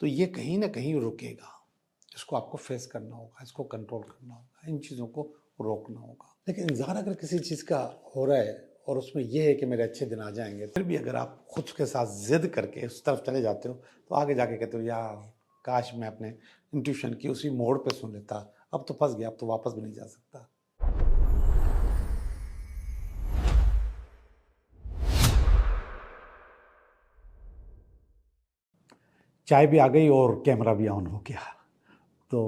तो ये कहीं ना कहीं रुकेगा। इसको आपको फेस करना होगा, इसको कंट्रोल करना होगा, इन चीज़ों को रोकना होगा। लेकिन इंतज़ार अगर किसी चीज़ का हो रहा है और उसमें यह है कि मेरे अच्छे दिन आ जाएंगे, फिर भी अगर आप खुद के साथ जिद करके उस तरफ चले जाते हो तो आगे जाके कहते हो यार काश मैं अपने इंट्यूशन की उसी मोड़ पे सुन लेता, अब तो फंस गया, अब तो वापस भी नहीं जा सकता। चाय भी आ गई और कैमरा भी ऑन हो गया। तो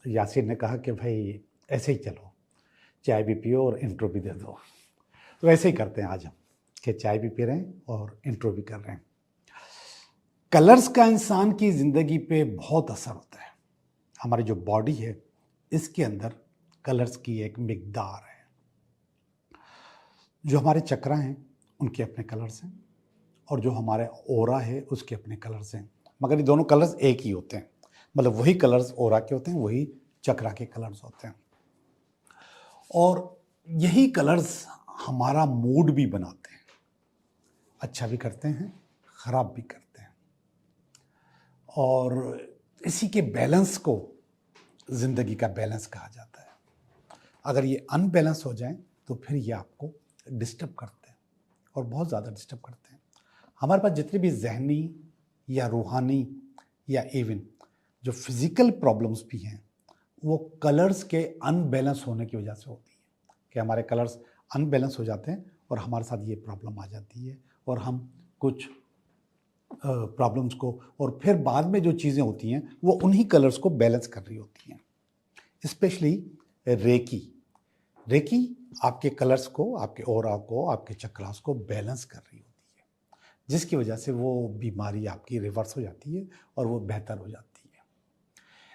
यासिर ने कहा कि भाई ऐसे ही चलो, चाय भी पियो और इंट्रो भी दे दो। तो ऐसे ही करते हैं आज हम कि चाय भी पी रहे हैं और इंट्रो भी कर रहे हैं। कलर्स का इंसान की ज़िंदगी पे बहुत असर होता है। हमारी जो बॉडी है इसके अंदर कलर्स की एक मिकदार है। जो हमारे चक्रा हैं उनके अपने कलर्स हैं और जो हमारे ओरा है उसके अपने कलर्स हैं, मगर ये दोनों कलर्स एक ही होते हैं। मतलब वही कलर्स ओरा के होते हैं, वही चक्रा के कलर्स होते हैं। और यही कलर्स हमारा मूड भी बनाते हैं, अच्छा भी करते हैं, ख़राब भी करते हैं। और इसी के बैलेंस को ज़िंदगी का बैलेंस कहा जाता है। अगर ये अनबैलेंस हो जाए तो फिर ये आपको डिस्टर्ब करते हैं और बहुत ज़्यादा डिस्टर्ब करते हैं। हमारे पास जितनी भी जहनी या रूहानी या इवन जो फिज़िकल प्रॉब्लम्स भी हैं वो कलर्स के अनबैलेंस होने की वजह से होती है कि हमारे कलर्स अनबैलेंस हो जाते हैं और हमारे साथ ये प्रॉब्लम आ जाती है और हम कुछ प्रॉब्लम्स को, और फिर बाद में जो चीज़ें होती हैं वो उन्हीं कलर्स को बैलेंस कर रही होती हैं। स्पेशली रेकी आपके कलर्स को, आपके ऑरा को, आपके चक्रास को बैलेंस कर रही होती है, जिसकी वजह से वो बीमारी आपकी रिवर्स हो जाती है और वो बेहतर हो जाती है।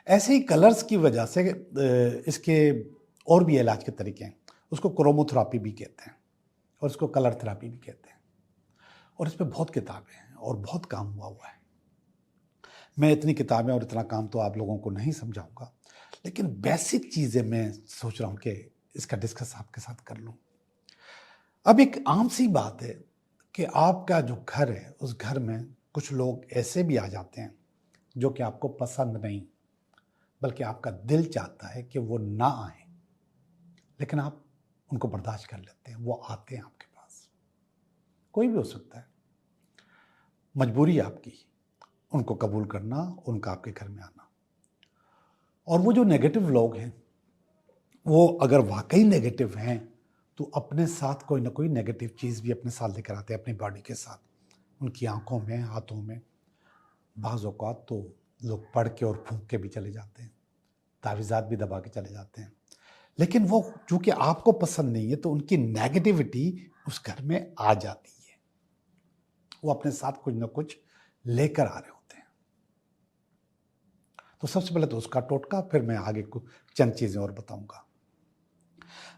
ऐसे ही कलर्स की वजह से इसके और भी इलाज के तरीके हैं। उसको क्रोमोथेरापी भी कहते हैं और इसको कलर थेरापी भी कहते हैं और इस पर बहुत किताबें हैं और बहुत काम हुआ है। मैं इतनी किताबें और इतना काम तो आप लोगों को नहीं समझाऊंगा, लेकिन बेसिक चीज़ें मैं सोच रहा हूँ कि इसका डिस्कस आपके साथ कर लूँ। अब एक आम सी बात है कि आपका जो घर है उस घर में कुछ लोग ऐसे भी आ जाते हैं जो कि आपको पसंद नहीं, बल्कि आपका दिल चाहता है कि वो ना आए, लेकिन आप उनको बर्दाश्त कर लेते हैं। वो आते हैं आपके पास, कोई भी हो सकता है, मजबूरी आपकी उनको कबूल करना, उनका आपके घर में आना। और वो जो नेगेटिव लोग हैं वो अगर वाकई नेगेटिव हैं तो अपने साथ कोई ना कोई नेगेटिव चीज़ भी अपने साथ लेकर आते हैं, अपनी बॉडी के साथ, उनकी आंखों में, हाथों में। बाज़ औक़ात तो लोग पढ़ के और फूंक के भी चले जाते हैं, तावीज़ात भी दबा के चले जाते हैं। लेकिन वो चूँकि आपको पसंद नहीं है तो उनकी नेगेटिविटी उस घर में आ जाती है। वो अपने साथ कुछ ना कुछ लेकर आ रहे होते हैं। तो सबसे पहले तो उसका टोटका, फिर मैं आगे कुछ चंद चीज़ें और बताऊंगा।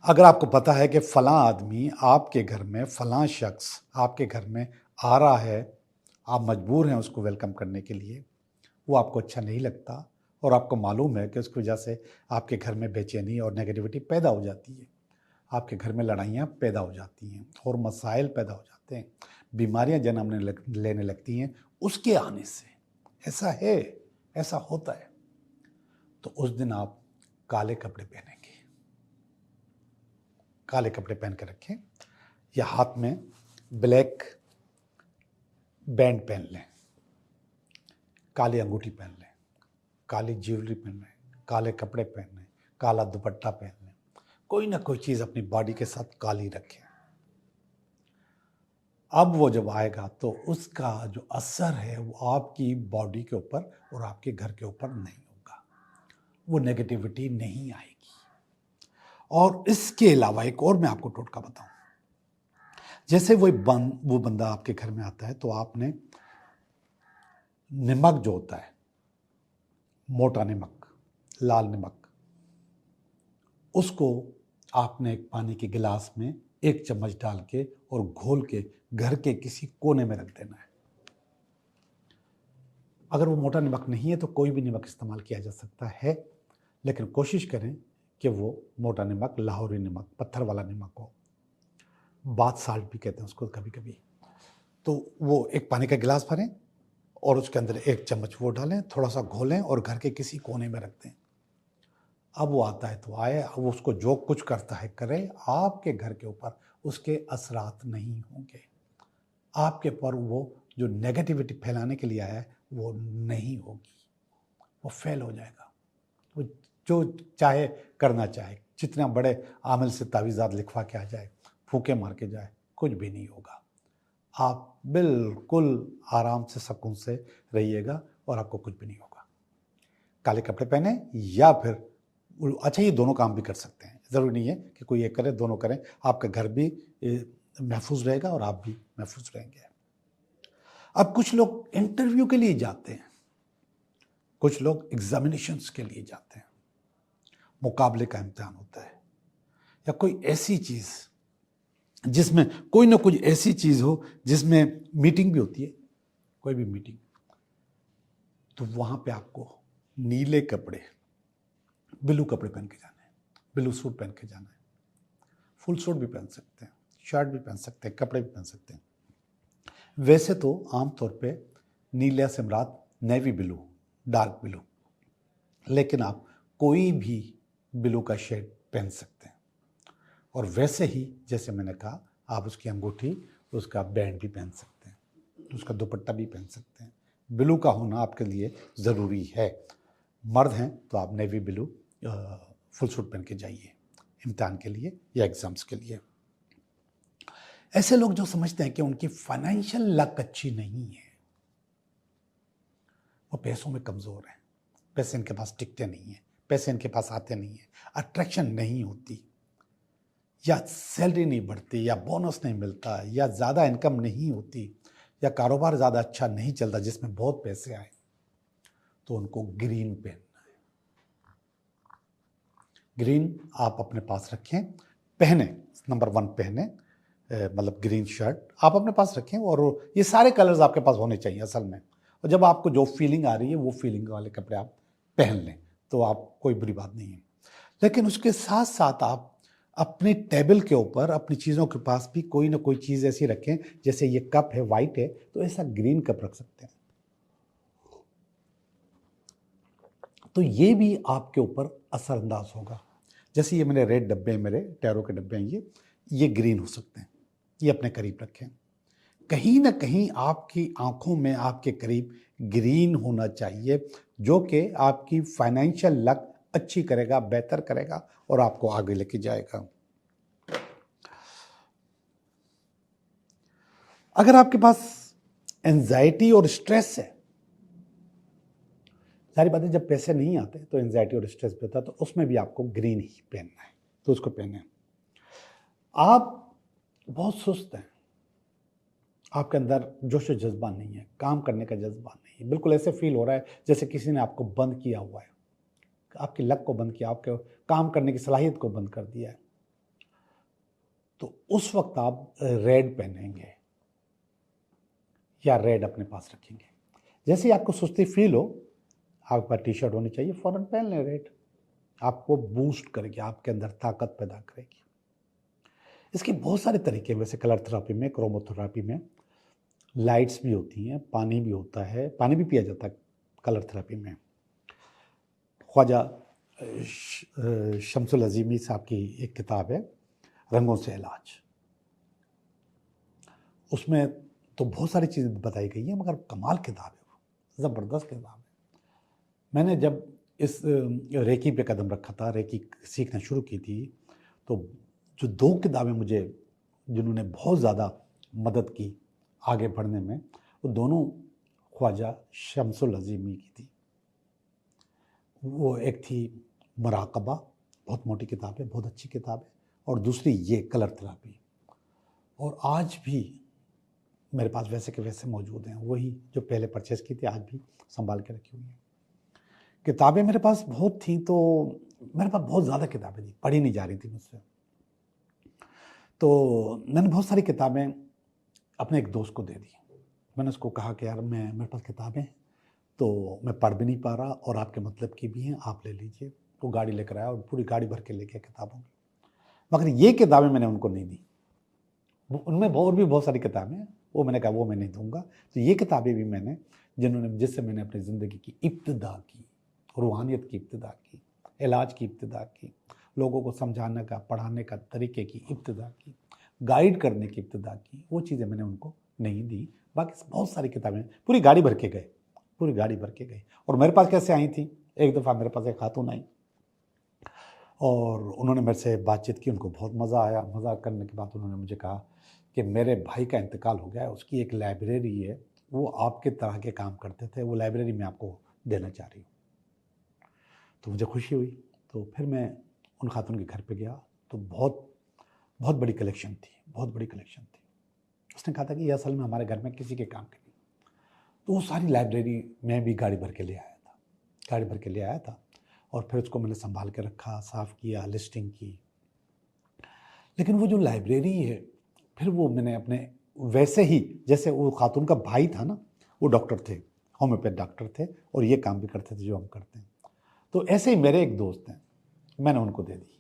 अगर आपको पता है कि फलां आदमी आपके घर में, फलां शख्स आपके घर में आ रहा है, आप मजबूर हैं उसको वेलकम करने के लिए, वो आपको अच्छा नहीं लगता और आपको मालूम है कि उसकी वजह से आपके घर में बेचैनी और नेगेटिविटी पैदा हो जाती है, आपके घर में लड़ाइयाँ पैदा हो जाती हैं और मसाइल पैदा हो जाते हैं, बीमारियाँ जन्म लेने लगती हैं उसके आने से। ऐसा है, ऐसा होता है। तो उस दिन आप काले कपड़े पहनेंगे, काले कपड़े पहन कर रखें या हाथ में ब्लैक बैंड पहन लें, काली अंगूठी पहन लें, काली ज्वेलरी पहन लें, काले कपड़े पहन लें, काला दुपट्टा पहन लें, कोई ना कोई चीज़ अपनी बॉडी के साथ काली रखें। अब वो जब आएगा तो उसका जो असर है वो आपकी बॉडी के ऊपर और आपके घर के ऊपर नहीं होगा, वो नेगेटिविटी नहीं आएगी। और इसके अलावा एक और मैं आपको टोटका बताऊं। जैसे वो बंदा आपके घर में आता है तो आपने नमक जो होता है, मोटा नमक, लाल नमक, उसको आपने एक पानी के गिलास में 1 चम्मच डाल के और घोल के घर के किसी कोने में रख देना है। अगर वो मोटा नमक नहीं है तो कोई भी नमक इस्तेमाल किया जा सकता है, लेकिन कोशिश करें कि वो मोटा नमक, लाहौरी नमक, पत्थर वाला नमक हो। बाथ साल्ट भी कहते हैं उसको कभी कभी। तो वो एक पानी का गिलास भरें और उसके अंदर 1 चम्मच वो डालें, थोड़ा सा घोलें और घर के किसी कोने में रख दें। अब वो आता है तो आए, अब उसको जो कुछ करता है करे, आपके घर के ऊपर उसके असरात नहीं होंगे। आपके पर वो जो नेगेटिविटी फैलाने के लिए आया है वो नहीं होगी, वो फेल हो जाएगा। वो जो चाहे करना चाहे, जितना बड़े आमिल से तावीज़ात लिखवा के आ जाए, फूके मार के जाए, कुछ भी नहीं होगा। आप बिल्कुल आराम से सुकून से रहिएगा और आपको कुछ भी नहीं होगा। काले कपड़े पहने या फिर अच्छा, ये दोनों काम भी कर सकते हैं, ज़रूरी नहीं है कि कोई एक करे, दोनों करें। आपका घर भी महफूज रहेगा और आप भी महफूज रहेंगे। अब कुछ लोग इंटरव्यू के लिए जाते हैं, कुछ लोग एग्जामिनेशंस के लिए जाते हैं, मुकाबले का इम्तिहान होता है, या कोई ऐसी चीज़ जिसमें कोई ना कुछ ऐसी चीज़ हो जिसमें मीटिंग भी होती है, कोई भी मीटिंग, तो वहाँ पे आपको नीले कपड़े, ब्लू कपड़े पहन के जाना है, ब्लू सूट पहन के जाना है। फुल सूट भी पहन सकते हैं, शर्ट भी पहन सकते हैं, कपड़े भी पहन सकते हैं। वैसे तो आमतौर पे नीला से मुराद नेवी ब्लू, डार्क ब्लू, लेकिन आप कोई भी ब्लू का शेड पहन सकते हैं। और वैसे ही जैसे मैंने कहा, आप उसकी अंगूठी, उसका बैंड भी पहन सकते हैं, उसका दुपट्टा भी पहन सकते हैं। ब्लू का होना आपके लिए ज़रूरी है। मर्द हैं तो आप नेवी ब्लू फुल सूट पहन के जाइए इम्तिहान के लिए या एग्ज़ाम्स के लिए। ऐसे लोग जो समझते हैं कि उनकी फाइनेंशियल लक अच्छी नहीं है, वो पैसों में कमज़ोर हैं, पैसे इनके पास टिकते नहीं हैं, पैसे इनके पास आते नहीं हैं, अट्रैक्शन नहीं होती, या सैलरी नहीं बढ़ती, या बोनस नहीं मिलता, या ज़्यादा इनकम नहीं होती, या कारोबार ज़्यादा अच्छा नहीं चलता जिसमें बहुत पैसे आए, तो उनको ग्रीन पहनना है। ग्रीन आप अपने पास रखें, पहने, नंबर 1 पहने, मतलब ग्रीन शर्ट आप अपने पास रखें, और ये सारे कलर्स आपके पास होने चाहिए असल में। और जब आपको जो फीलिंग आ रही है वो फीलिंग वाले कपड़े आप पहन लें तो आप कोई बुरी बात नहीं है। लेकिन उसके साथ साथ आप अपने टेबल के ऊपर अपनी चीज़ों के पास भी कोई ना कोई चीज़ ऐसी रखें, जैसे ये कप है, वाइट है, तो ऐसा ग्रीन कप रख सकते हैं। तो ये भी आपके ऊपर असरअंदाज होगा। जैसे ये मेरे रेड डब्बे हैं, मेरे टैरो के डब्बे हैं, ये ग्रीन हो सकते हैं, ये अपने करीब रखें। कहीं ना कहीं आपकी आंखों में आपके करीब ग्रीन होना चाहिए, जो कि आपकी फाइनेंशियल लक अच्छी करेगा, बेहतर करेगा और आपको आगे लेके जाएगा। अगर आपके पास एंजाइटी और स्ट्रेस है, सारी बातें, जब पैसे नहीं आते तो एंजाइटी और स्ट्रेस भी होता है, तो उसमें भी आपको ग्रीन ही पहनना है, तो उसको पहने। आप बहुत सुस्त हैं, आपके अंदर जोश और जज्बा नहीं है, काम करने का जज्बा नहीं है, बिल्कुल ऐसे फील हो रहा है जैसे किसी ने आपको बंद किया हुआ है, आपकी लक को बंद किया, आपके काम करने की सलाहियत को बंद कर दिया है, तो उस वक्त आप रेड पहनेंगे या रेड अपने पास रखेंगे। जैसे ही आपको सुस्ती फील हो, आपके पास टी शर्ट होनी चाहिए, फ़ौरन पहन लें रेड, आपको बूस्ट करेगी, आपके अंदर ताकत पैदा करेगी। इसके बहुत सारे तरीके हैं वैसे कलर थेरापी में, क्रोमोथेरापी में। लाइट्स भी होती हैं, पानी भी होता है, पानी भी पिया जाता है कलर थेरापी में। ख्वाजा शम्सुल अज़ीमी साहब की एक किताब है, रंगों से इलाज, उसमें तो बहुत सारी चीज़ें बताई गई हैं, मगर कमाल किताब है, वो ज़बरदस्त किताब है। मैंने जब इस रेकी पे कदम रखा था, रेकी सीखना शुरू की थी, तो जो 2 किताबें मुझे जिन्होंने बहुत ज़्यादा मदद की आगे बढ़ने में, वो दोनों ख्वाजा शम्सुल अज़ीमी की थी। वो एक थी मुराक़बा, बहुत मोटी किताब है, बहुत अच्छी किताब है, और दूसरी ये कलर थेरापी। और आज भी मेरे पास वैसे के वैसे मौजूद हैं, वही जो पहले परचेज़ की थी, आज भी संभाल के रखी हुई हैं। किताबें मेरे पास बहुत थी, तो मेरे पास बहुत ज़्यादा किताबें थी, पढ़ी नहीं जा रही थी मुझसे, तो मैंने बहुत सारी किताबें अपने एक दोस्त को दे दी। मैंने उसको कहा कि यार मेरे पास किताबें हैं, तो मैं पढ़ भी नहीं पा रहा और आपके मतलब की भी हैं, आप ले लीजिए। वो गाड़ी लेकर आया और पूरी गाड़ी भर के ले गया किताबों की, मगर ये किताबें मैंने उनको नहीं दी। उनमें और भी बहुत सारी किताबें हैं, वो मैंने कहा वो मैं नहीं दूंगा। तो ये किताबें भी मैंने जिससे मैंने अपनी ज़िंदगी की इब्तिदा की, रूहानियत की इब्तिदा की, इलाज की इब्तिदा की, लोगों को समझाने का, पढ़ाने का तरीके की इब्तिदा की, गाइड करने की इब्तिदा की, वो चीज़ें मैंने उनको नहीं दी। बाकी बहुत सारी किताबें पूरी गाड़ी भर के गए, पूरी गाड़ी भर के गए। और मेरे पास कैसे आई थी, एक दफ़ा मेरे पास एक खातून आई और उन्होंने मेरे से बातचीत की, उनको बहुत मज़ा आया। मज़ा करने के बाद उन्होंने मुझे कहा कि मेरे भाई का इंतकाल हो गया है, उसकी एक लाइब्रेरी है, वो आपके तरह के काम करते थे, वो लाइब्रेरी मैं आपको देना चाह रही हूँ। तो मुझे खुशी हुई। तो फिर मैं उन खातून के घर पे गया, तो बहुत बहुत बड़ी कलेक्शन थी, बहुत बड़ी कलेक्शन थी। उसने कहा था कि ये असल में हमारे घर में किसी के काम की नहीं। तो वो सारी लाइब्रेरी मैं भी गाड़ी भर के ले आया था, गाड़ी भर के ले आया था। और फिर उसको मैंने संभाल के रखा, साफ़ किया, लिस्टिंग की। लेकिन वो जो लाइब्रेरी है, फिर वो मैंने अपने वैसे ही, जैसे वो खातून का भाई था ना, वो डॉक्टर थे, होम्योपैथ डॉक्टर थे, और ये काम भी करते थे जो हम करते हैं। तो ऐसे ही मेरे एक दोस्त हैं, मैंने उनको दे दी।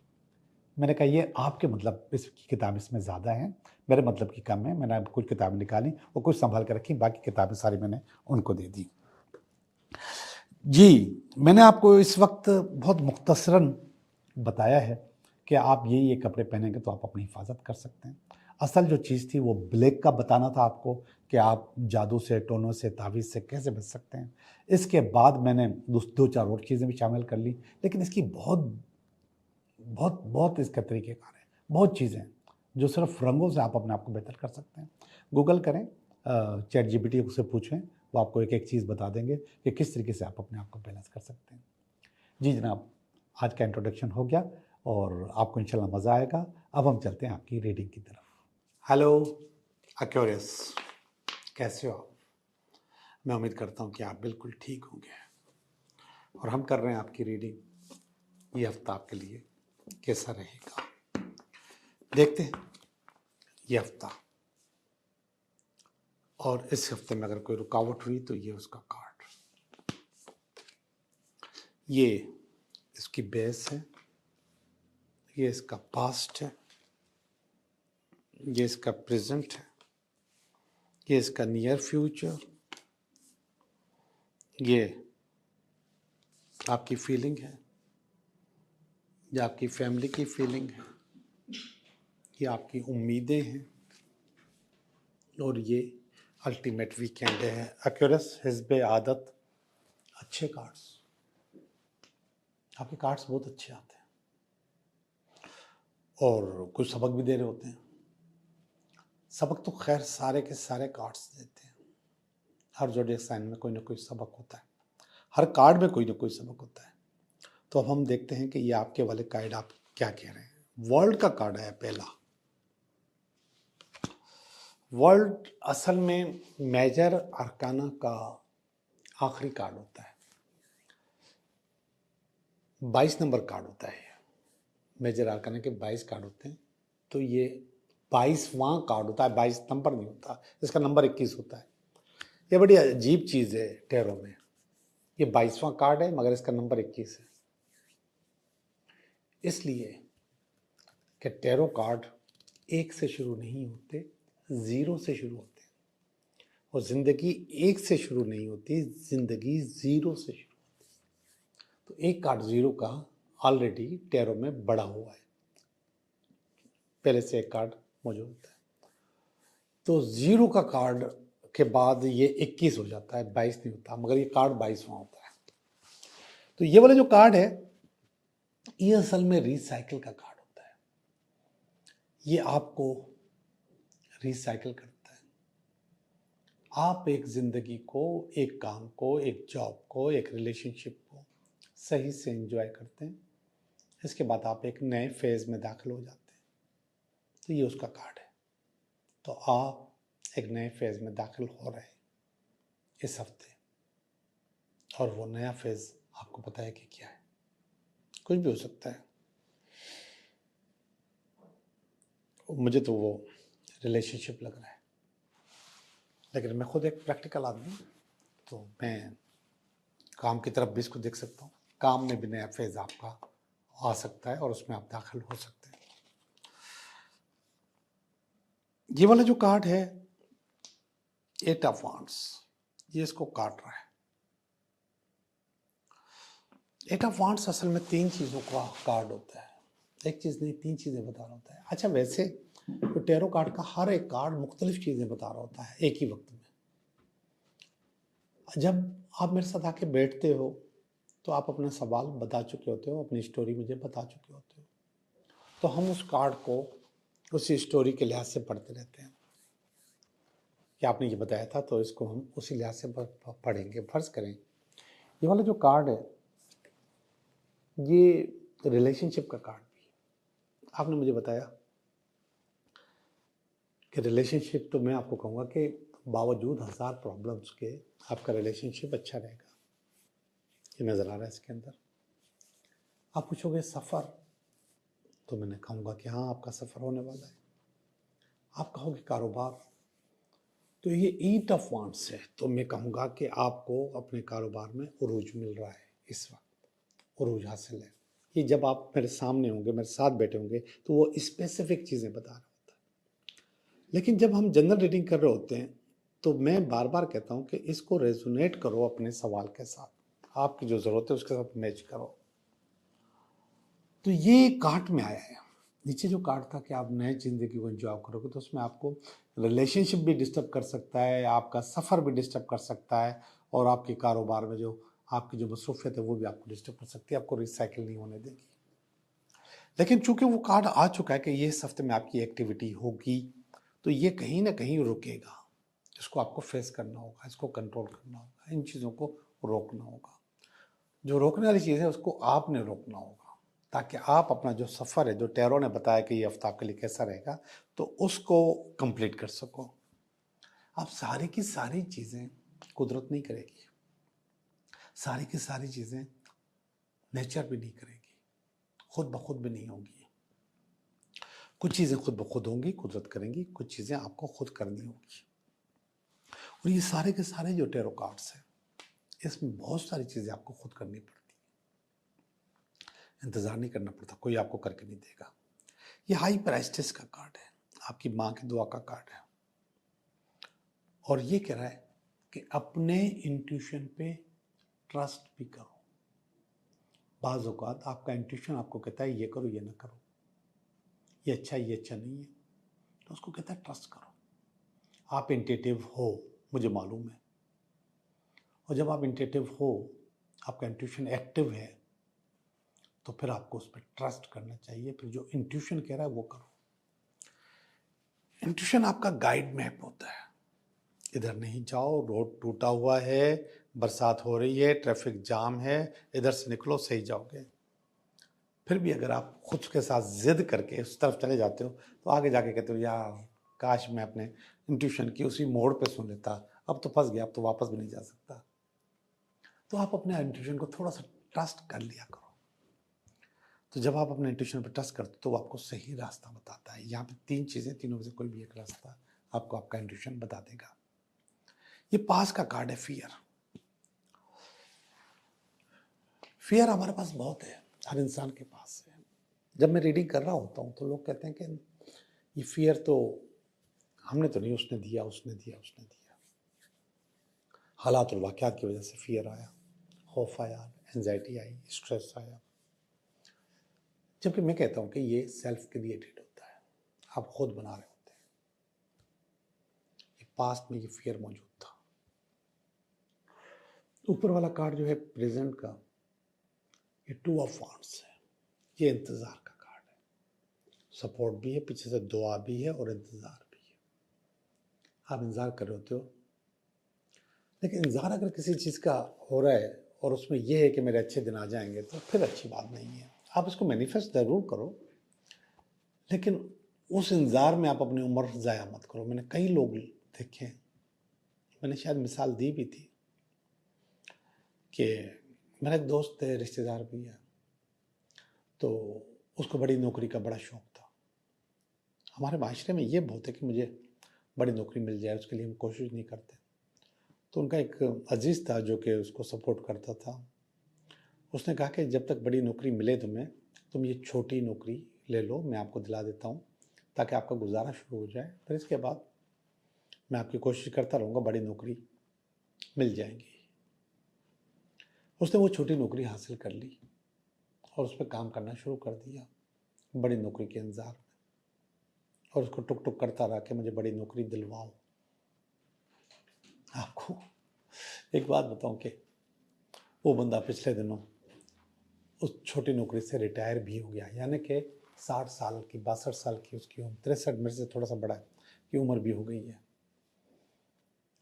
मैंने कहा ये आपके मतलब इसकी किताब इसमें ज़्यादा है, मेरे मतलब की कम है। मैंने कुछ किताबें निकाली और कुछ संभाल कर रखी, बाकी किताबें सारी मैंने उनको दे दी। जी, मैंने आपको इस वक्त बहुत मुख्तसरन बताया है कि आप ये कपड़े पहनेंगे तो आप अपनी हिफाजत कर सकते हैं। असल जो चीज़ थी वो ब्लैक का बताना था आपको कि आप जादू से, टोनों से, तावीज़ से कैसे बच सकते हैं। इसके बाद मैंने दो चार और चीज़ें भी शामिल कर ली, लेकिन इसकी बहुत बहुत बहुत इसका तरीक़ेकार है, बहुत चीज़ें हैं जो सिर्फ रंगों से आप अपने आप को बेहतर कर सकते हैं। गूगल करें, चैट जीपीटी से पूछें, वो आपको एक एक चीज़ बता देंगे कि किस तरीके से आप अपने आप को बैलेंस कर सकते हैं। जी जनाब, आज का इंट्रोडक्शन हो गया और आपको इंशाल्लाह मज़ा आएगा। अब हम चलते हैं आपकी रीडिंग की तरफ। हेलो एक्वेरियस, कैसे हो आप? मैं उम्मीद करता हूँ कि आप बिल्कुल ठीक होंगे। और हम कर रहे हैं आपकी रीडिंग। ये हफ्ता आपके लिए कैसा रहेगा, देखते हैं ये हफ्ता। और इस हफ्ते में अगर कोई रुकावट हुई तो ये उसका कार्ड, ये इसकी बेस है, ये इसका पास्ट है, ये इसका प्रेजेंट है, ये इसका नियर फ्यूचर, ये आपकी फीलिंग है, ये आपकी फैमिली की फीलिंग है, ये आपकी उम्मीदें हैं, और ये अल्टीमेट वीकेंड है। एक्यूरस हिस्बे आदत, अच्छे कार्ड्स, आपके कार्ड्स बहुत अच्छे आते हैं और कुछ सबक भी दे रहे होते हैं। सबक तो खैर सारे के सारे कार्ड्स देते हैं। हर ज़ोडिएक साइन में कोई ना कोई सबक होता है, हर कार्ड में कोई ना कोई सबक होता है। तो अब हम देखते हैं कि ये आपके वाले कार्ड आप क्या कह रहे हैं। वर्ल्ड का कार्ड है पहला। वर्ल्ड असल में मेजर अरकाना का आखिरी कार्ड होता है, 22 नंबर कार्ड होता है। मेजर अरकाना के 22 कार्ड होते हैं, तो ये 22वां कार्ड होता है, 22 नंबर नहीं होता, इसका नंबर 21 होता है। ये बड़ी अजीब चीज़ है टैरो में, ये 22वां कार्ड है मगर इसका नंबर 21 है। इसलिए कि टैरो कार्ड 1 से शुरू नहीं होते, 0 से शुरू होते हैं, और ज़िंदगी 1 से शुरू नहीं होती, ज़िंदगी 0 से शुरू होती है। तो एक कार्ड 0 का ऑलरेडी टैरो में बड़ा हुआ है, पहले से एक कार्ड मौजूद होता है। तो 0 का कार्ड के बाद ये 21 हो जाता है, 22 नहीं होता, मगर ये कार्ड 22वां होता है। तो ये वाला जो कार्ड है ये असल में रिसाइकिल का कार्ड होता है। ये आपको रिसाइकिल करता है। आप एक ज़िंदगी को, एक काम को, एक जॉब को, एक रिलेशनशिप को सही से एंजॉय करते हैं, इसके बाद आप एक नए फेज़ में दाखिल हो जाते हैं। तो ये उसका कार्ड है। तो आप एक नए फेज़ में दाखिल हो रहे हैं इस हफ्ते, और वो नया फेज़ आपको पता है कि क्या है, कुछ भी हो सकता है। मुझे तो वो रिलेशनशिप लग रहा है, लेकिन मैं खुद एक प्रैक्टिकल आदमी हूँ, तो मैं काम की तरफ भी इसको देख सकता हूँ। काम में भी नया फेज़ आपका आ सकता है और उसमें आप दाखिल हो सकते हैं। ये वाला जो कार्ड है 8 ऑफ वांड्स, ये इसको काट रहा है। 8 ऑफ वांड्स असल में 3 चीज़ों का कार्ड होता है, एक चीज़ नहीं 3 चीज़ें बता रहा होता है। अच्छा वैसे तो टैरो कार्ड का हर एक कार्ड मुख्तलिफ चीज़ें बता रहा होता है एक ही वक्त में। जब आप मेरे साथ आके बैठते हो तो आप अपना सवाल बता चुके होते हो, अपनी स्टोरी मुझे बता चुके होते हो, तो हम उस कार्ड को उसी स्टोरी के लिहाज से पढ़ते रहते हैं कि आपने ये बताया था तो इसको हम उसी लिहाज से पढ़ेंगे। फर्ज करें ये वाला जो कार्ड है ये रिलेशनशिप का कार्ड भी है। आपने मुझे बताया कि रिलेशनशिप, तो मैं आपको कहूँगा कि बावजूद 1000 प्रॉब्लम्स के आपका रिलेशनशिप अच्छा रहेगा, ये नज़र आ रहा है इसके अंदर। आप पूछोगे सफ़र, तो मैंने कहूँगा कि हाँ आपका सफ़र होने वाला है। आप कहोगे कारोबार, तो ये 8 ऑफ वांड्स है, तो मैं कहूँगा कि आपको अपने कारोबार में उरूज मिल रहा है, इस वक्त उरूज हासिल है। ये जब आप मेरे सामने होंगे, मेरे साथ बैठे होंगे, तो वो स्पेसिफिक चीज़ें बता रहा होता है। लेकिन जब हम जनरल रीडिंग कर रहे होते हैं तो मैं बार बार कहता हूँ कि इसको रेजोनेट करो अपने सवाल के साथ, आपकी जो ज़रूरत है उसके साथ मैच करो। तो ये कार्ड में आया है। नीचे जो कार्ड था कि आप नए ज़िंदगी को एंजॉय करोगे, तो उसमें आपको रिलेशनशिप भी डिस्टर्ब कर सकता है, आपका सफ़र भी डिस्टर्ब कर सकता है, और आपके कारोबार में जो आपकी जो मसरूफियत है वो भी आपको डिस्टर्ब कर सकती है, आपको रिसाइकिल नहीं होने देगी। लेकिन चूंकि वो कार्ड आ चुका है कि ये इस हफ्ते में आपकी एक्टिविटी होगी, तो ये कहीं ना कहीं रुकेगा। इसको आपको फेस करना होगा, इसको कंट्रोल करना होगा, इन चीज़ों को रोकना होगा। जो रोकने वाली चीज़ है उसको आपने रोकना होगा, ताकि आप अपना जो सफ़र है, जो टैरो ने बताया कि ये हफ्ता आपके लिए कैसा रहेगा, तो उसको कंप्लीट कर सको। अब सारी की सारी चीज़ें कुदरत नहीं करेगी, सारी की सारी चीज़ें नेचर भी नहीं करेगी, खुद ब खुद भी नहीं होगी। कुछ चीज़ें खुद ब खुद होंगी, कुदरत करेंगी, कुछ चीज़ें आपको खुद करनी होगी। और ये सारे के सारे जो टैरो कार्ड्स हैं, इसमें बहुत सारी चीज़ें आपको खुद करनी पड़ती है, इंतज़ार नहीं करना पड़ता, कोई आपको करके नहीं देगा। ये हाई प्राइस्टेस का कार्ड है, आपकी माँ की दुआ का कार्ड है, और ये कह रहा है कि अपने इंट्यूशन पे ट्रस्ट भी करो। बाज़ औक़ात आपका इंट्यूशन आपको कहता है ये करो ये ना करो, ये अच्छा नहीं है, तो उसको कहता है ट्रस्ट करो। आप इंट्यूटिव हो, मुझे मालूम है, और जब आप इंट्यूटिव हो, आपका इंट्यूशन एक्टिव है, तो फिर आपको उस पर ट्रस्ट करना चाहिए। फिर जो इंट्यूशन कह रहा है वो करो। इंट्यूशन आपका गाइड मैप होता है, इधर नहीं जाओ, रोड टूटा हुआ है, बरसात हो रही है, ट्रैफिक जाम है, इधर से निकलो सही जाओगे। फिर भी अगर आप खुद के साथ जिद करके उस तरफ चले जाते हो, तो आगे जाके कहते हो यार काश मैं अपने इंट्यूशन की उसी मोड़ पे सुन लेता, अब तो फंस गया, अब तो वापस भी नहीं जा सकता। तो आप अपने इंट्यूशन को थोड़ा सा ट्रस्ट कर लिया करो। तो जब आप अपने इंट्यूशन पर ट्रस्ट करते हो तो वो आपको सही रास्ता बताता है। यहाँ पे 3 चीज़ें, तीनों में से कोई भी एक रास्ता आपको आपका इंट्यूशन बता देगा। ये पास का कार्ड है, फियर हमारे पास बहुत है, हर इंसान के पास है। जब मैं रीडिंग कर रहा होता हूँ तो लोग कहते हैं कि ये फियर तो हमने तो नहीं, उसने दिया। हालात और वाक़यात की वजह से फियर आया, खौफ आया, एंजाइटी आई, स्ट्रेस आया। जबकि मैं कहता हूँ कि ये सेल्फ क्रिएटेड होता है, आप खुद बना रहे होते हैं। ये पास्ट में ये फियर मौजूद था। ऊपर वाला कार्ड जो है प्रेजेंट का, ये 2 ऑफ वांड्स है, ये इंतज़ार का कार्ड है। सपोर्ट भी है, पीछे से दुआ भी है और इंतज़ार भी है। आप इंतज़ार कर रहे होते हो, लेकिन इंतज़ार अगर किसी चीज़ का हो रहा है और उसमें यह है कि मेरे अच्छे दिन आ जाएंगे, तो फिर अच्छी बात नहीं है। आप इसको मैनिफेस्ट ज़रूर करो, लेकिन उस इंतज़ार में आप अपनी उम्र ज़ाया मत करो। मैंने कई लोग देखे, मैंने शायद मिसाल दी भी थी कि मेरा एक दोस्त है, रिश्तेदार भी है, तो उसको बड़ी नौकरी का बड़ा शौक़ था। हमारे माशरे में ये बहुत है कि मुझे बड़ी नौकरी मिल जाए, उसके लिए हम कोशिश नहीं करते। तो उनका एक अजीज़ था जो कि उसको सपोर्ट करता था। उसने कहा कि जब तक बड़ी नौकरी मिले तुम्हें, तुम ये छोटी नौकरी ले लो, मैं आपको दिला देता हूँ, ताकि आपका गुजारा शुरू हो जाए। फिर इसके बाद मैं आपकी कोशिश करता रहूँगा बड़ी नौकरी मिल जाएंगी। उसने वो छोटी नौकरी हासिल कर ली और उस पर काम करना शुरू कर दिया बड़ी नौकरी के इंतजार में, और उसको टुक टुक करता रहा कि मुझे बड़ी नौकरी दिलवाओ। आपको एक बात बताऊं कि वो बंदा पिछले दिनों उस छोटी नौकरी से रिटायर भी हो गया, यानी कि 60 साल की 62 साल की उसकी उम्र, 63 मेरे से थोड़ा सा बड़ा है की उम्र भी हो गई है,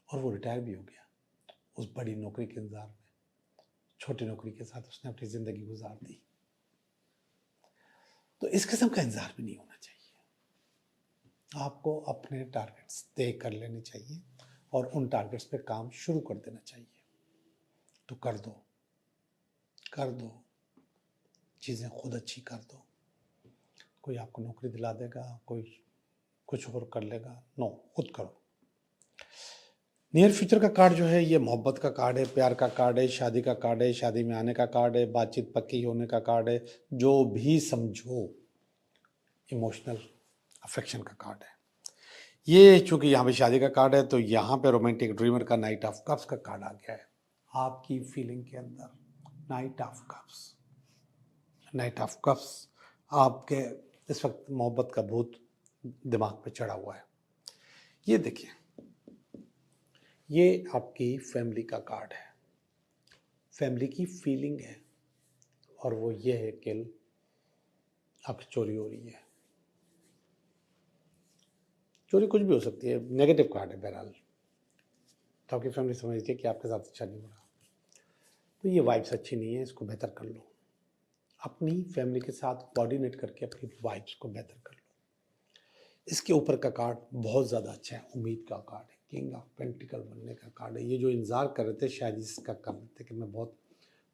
और वो रिटायर भी हो गया उस बड़ी नौकरी के इंतजार में। छोटी नौकरी के साथ उसने अपनी जिंदगी गुजार दी। तो इस किस्म का इंतजार भी नहीं होना चाहिए। आपको अपने टारगेट्स तय कर लेने चाहिए और उन टारगेट्स पे काम शुरू कर देना चाहिए। तो कर दो चीज़ें खुद अच्छी कर दो। कोई आपको नौकरी दिला देगा, कोई कुछ और कर लेगा, नो, खुद करो। नियर फ्यूचर का कार्ड जो है ये मोहब्बत का कार्ड है, प्यार का कार्ड है, शादी का कार्ड है, शादी में आने का कार्ड है, बातचीत पक्की होने का कार्ड है, जो भी समझो इमोशनल अफेक्शन का कार्ड है ये। चूंकि यहाँ पे शादी का कार्ड है तो यहाँ पे रोमांटिक ड्रीमर का नाइट ऑफ कप्स का कार्ड आ गया है। आपकी फीलिंग के अंदर नाइट ऑफ कप्स आपके इस वक्त मोहब्बत का भूत दिमाग पे चढ़ा हुआ है। ये देखिए, ये आपकी फैमिली का कार्ड है, फैमिली की फीलिंग है, और वो ये है कि आपकी चोरी हो रही है। चोरी कुछ भी हो सकती है, नेगेटिव कार्ड है बहरहाल। तो आपकी फैमिली समझती है कि आपके साथ अच्छा नहीं हो रहा, तो ये वाइब्स अच्छी नहीं है, इसको बेहतर कर लो। अपनी फैमिली के साथ कोऑर्डिनेट करके अपनी वाइब्स को बेहतर कर लो। इसके ऊपर का कार्ड बहुत ज़्यादा अच्छा है, उम्मीद का कार्ड है, किंग ऑफ पेंटिकल बनने का कार्ड है। ये जो इंतज़ार कर रहे थे शायद इसका कर रहे थे कि मैं बहुत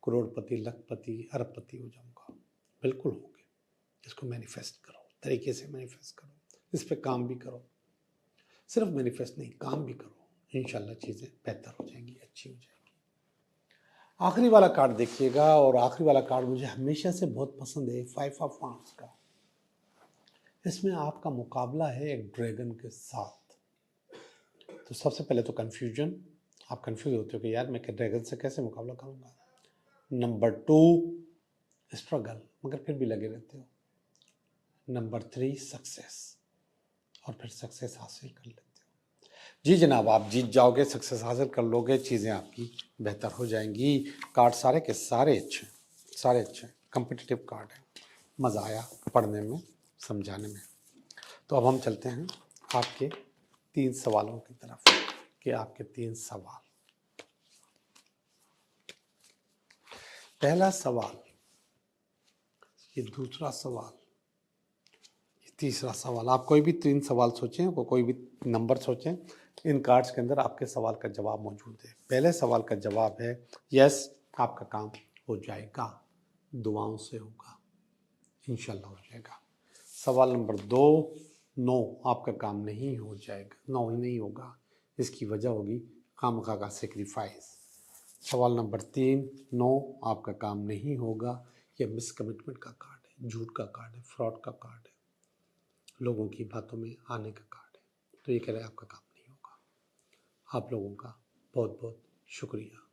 करोड़पति, लखपति, अरबपति हो जाऊंगा, बिल्कुल होंगे। इसको मैनिफेस्ट करो, तरीके से मैनिफेस्ट करो, इस पर काम भी करो। सिर्फ मैनिफेस्ट नहीं, काम भी करो, इंशाल्लाह चीज़ें बेहतर हो जाएंगी, अच्छी हो जाएंगी। आखिरी वाला कार्ड देखिएगा, और आखिरी वाला कार्ड मुझे हमेशा से बहुत पसंद है, 5 ऑफ वांड्स का। इसमें आपका मुकाबला है एक ड्रैगन के साथ। तो सबसे पहले तो कन्फ्यूजन, आप कन्फ्यूज होते हो कि यार मैं ड्रैगन से कैसे मुकाबला करूंगा। नंबर 2 स्ट्रगल, मगर फिर भी लगे रहते हो। नंबर 3 सक्सेस, और फिर सक्सेस हासिल कर लेते हो। जी जनाब, आप जीत जाओगे, सक्सेस हासिल कर लोगे, चीज़ें आपकी बेहतर हो जाएंगी। कार्ड सारे के सारे अच्छे, सारे अच्छे कम्पिटिटिव कार्ड हैं। मज़ा आया पढ़ने में, समझाने में। तो अब हम चलते हैं आपके 3 सवालों की तरफ, कि आपके 3 सवाल। पहला सवाल, ये दूसरा सवाल, ये तीसरा सवाल। आप कोई भी 3 सवाल सोचें, कोई भी नंबर सोचें, इन कार्ड्स के अंदर आपके सवाल का जवाब मौजूद है। पहले सवाल का जवाब है यस, आपका काम हो जाएगा, दुआओं से होगा, इंशाल्लाह हो जाएगा। सवाल नंबर 2, नो, आपका काम नहीं हो जाएगा, नो ही नहीं होगा, इसकी वजह होगी खामखा का सेक्रीफाइस। सवाल नंबर 3, नो, आपका काम नहीं होगा, ये मिसकमिटमेंट का कार्ड है, झूठ का कार्ड है, फ्रॉड का कार्ड है, लोगों की बातों में आने का कार्ड है। तो ये कह रहे हैं आपका काम नहीं होगा। आप लोगों का बहुत बहुत शुक्रिया।